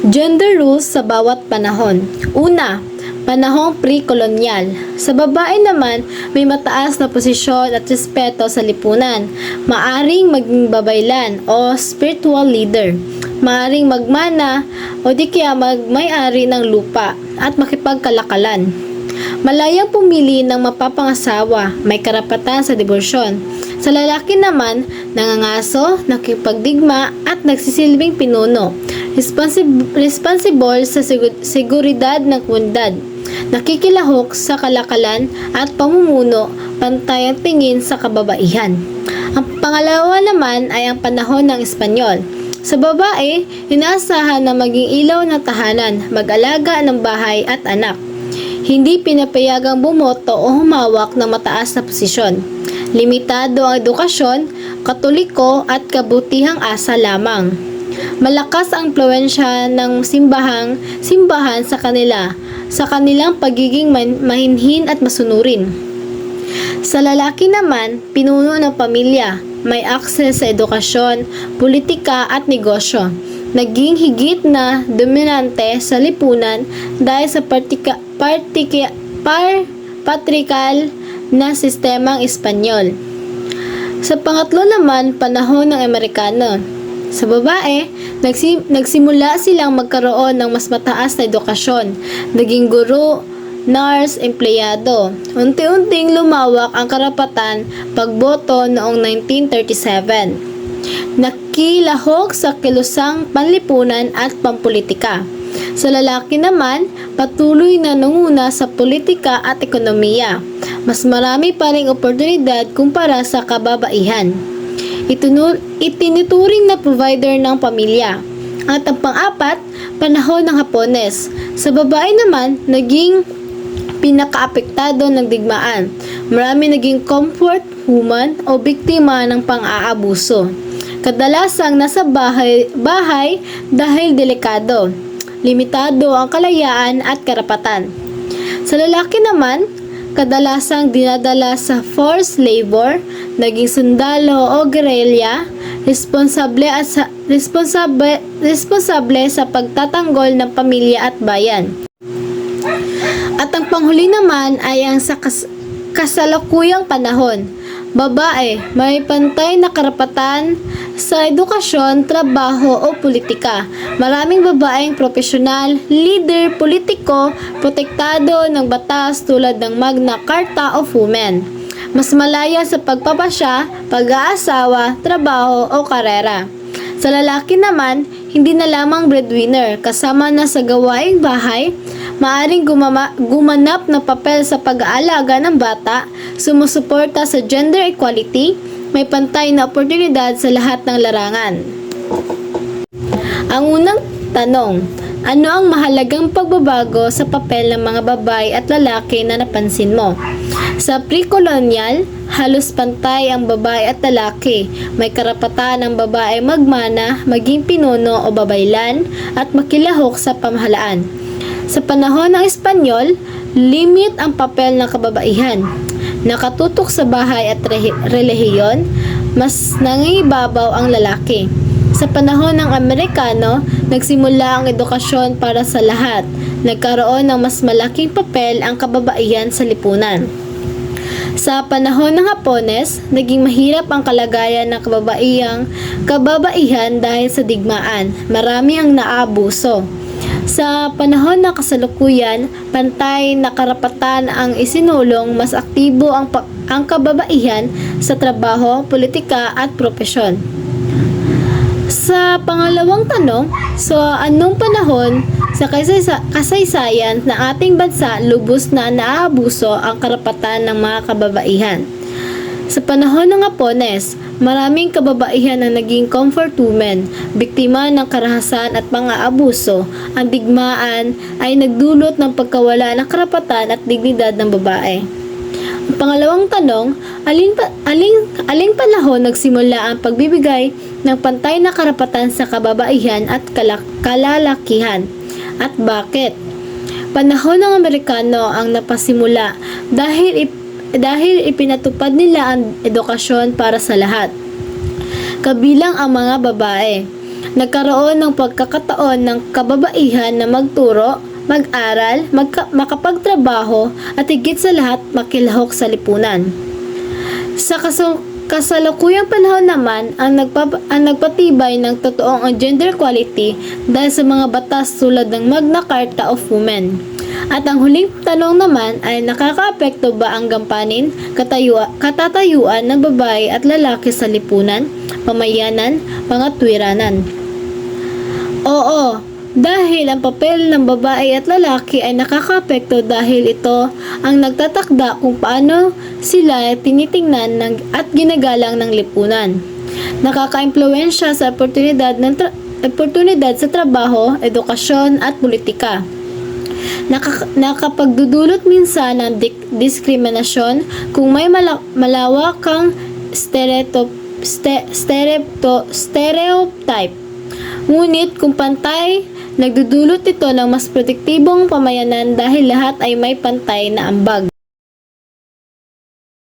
Gender roles sa bawat panahon. Una, panahong pre-kolonyal. Sa babae naman, may mataas na posisyon at respeto sa lipunan. Maaring maging babaylan o spiritual leader. Maaring magmana o di kaya magmay-ari ng lupa at makipagkalakalan. Malayang pumili ng mapapangasawa, may karapatan sa diborsyon. Sa lalaki naman, nangangaso, nakipagdigma at nagsisilbing pinuno. Responsible sa seguridad ng komunidad. Nakikilahok sa kalakalan at pamumuno, pantay ang tingin sa kababaihan. Ang pangalawa naman ay ang panahon ng Espanyol. Sa babae, inaasahan na maging ilaw ng tahanan, mag-alaga ng bahay at anak. Hindi pinapayagang bumoto o humawak ng mataas na posisyon. Limitado ang edukasyon, katoliko at kabutihang asa lamang. Malakas ang impluwensya ng simbahan sa kanilang pagiging mahinhin at masunurin. Sa lalaki naman, pinuno ng pamilya, may akses sa edukasyon, politika at negosyo. Naging higit na dominante sa lipunan dahil sa patrikal na sistemang Espanyol. Sa pangatlo naman, panahon ng Amerikano. Sa babae, nagsimula silang magkaroon ng mas mataas na edukasyon. Naging guro, nurse, empleyado. Unti-unting lumawak ang karapatan pagboto noong 1937. Nakilahok sa kilusang panlipunan at pampolitika. Sa lalaki naman, patuloy na nanguna sa politika at ekonomiya. Mas marami pa ring oportunidad kumpara sa kababaihan. Itinuturing na provider ng pamilya. At ang pang-apat, panahon ng Hapones. Sa babae naman, naging pinakaapektado ng digmaan. Marami naging comfort woman o biktima ng pang-aabuso. Kadalasang nasa bahay dahil delikado. Limitado ang kalayaan at karapatan. Sa lalaki naman, kadalasang dinadala sa forced labor, naging sundalo o guerrilla, responsable sa pagtatanggol ng pamilya at bayan. At ang panghuli naman ay ang sa kasalukuyang panahon. Babae, may pantay na karapatan sa edukasyon, trabaho o politika. Maraming babaeng profesional, leader, politiko, protektado ng batas tulad ng Magna Carta of Women. Mas malaya sa pagpapasya, pag-aasawa, trabaho o karera. Sa lalaki naman, hindi na lamang breadwinner, kasama na sa gawaing bahay, maaring gumanap ng papel sa pag-aalaga ng bata, sumusuporta sa gender equality, may pantay na oportunidad sa lahat ng larangan. Ang unang tanong, ano ang mahalagang pagbabago sa papel ng mga babae at lalaki na napansin mo? Sa pre-colonial, halos pantay ang babae at lalaki. May karapatan ang babae magmana, maging pinuno o babaylan at makilahok sa pamahalaan. Sa panahon ng Espanyol, limit ang papel ng kababaihan. Nakatutok sa bahay at relihiyon, mas nangingibabaw ang lalaki. Sa panahon ng Amerikano, nagsimula ang edukasyon para sa lahat. Nagkaroon ng mas malaking papel ang kababaihan sa lipunan. Sa panahon ng Hapones, naging mahirap ang kalagayan ng kababaihan dahil sa digmaan. Marami ang naabuso. Sa panahon ng kasalukuyan, pantay na karapatan ang isinulong, mas aktibo ang kababaihan sa trabaho, politika at propesyon. Sa pangalawang tanong, anong panahon sa kasaysayan ng ating bansa lubos na naaabuso ang karapatan ng mga kababaihan? Sa panahon ng Hapones, maraming kababaihan ang naging comfort women, biktima ng karahasan at mga abuso. Ang digmaan ay nagdulot ng pagkawala ng karapatan at dignidad ng babae. Ang pangalawang tanong, aling panahon nagsimula ang pagbibigay ng pantay na karapatan sa kababaihan at kalalakihan? At bakit? Panahon ng Amerikano ang napasimula dahil ipinatupad nila ang edukasyon para sa lahat, kabilang ang mga babae. Nagkaroon ng pagkakataon ng kababaihan na magturo, mag-aral, makapagtrabaho at higit sa lahat makilahok sa lipunan. Sa kasalukuyang panahon naman ang nagpatibay ng totoong gender equality dahil sa mga batas tulad ng Magna Carta of Women. At ang huling tanong naman ay nakakaapekto ba ang gampanin, katatayuan ng babae at lalaki sa lipunan, pamayanan, pangatwiranan? Oo, dahil ang papel ng babae at lalaki ay nakakaapekto dahil ito ang nagtatakda kung paano sila tinitingnan at ginagalang ng lipunan. Nakakaimpluwensya sa oportunidad sa trabaho, edukasyon at politika. Nakapagdudulot minsan ng diskriminasyon kung may malawak kang stereotype. Ngunit kung pantay, nagdudulot ito ng mas protektibong pamayanan dahil lahat ay may pantay na ambag.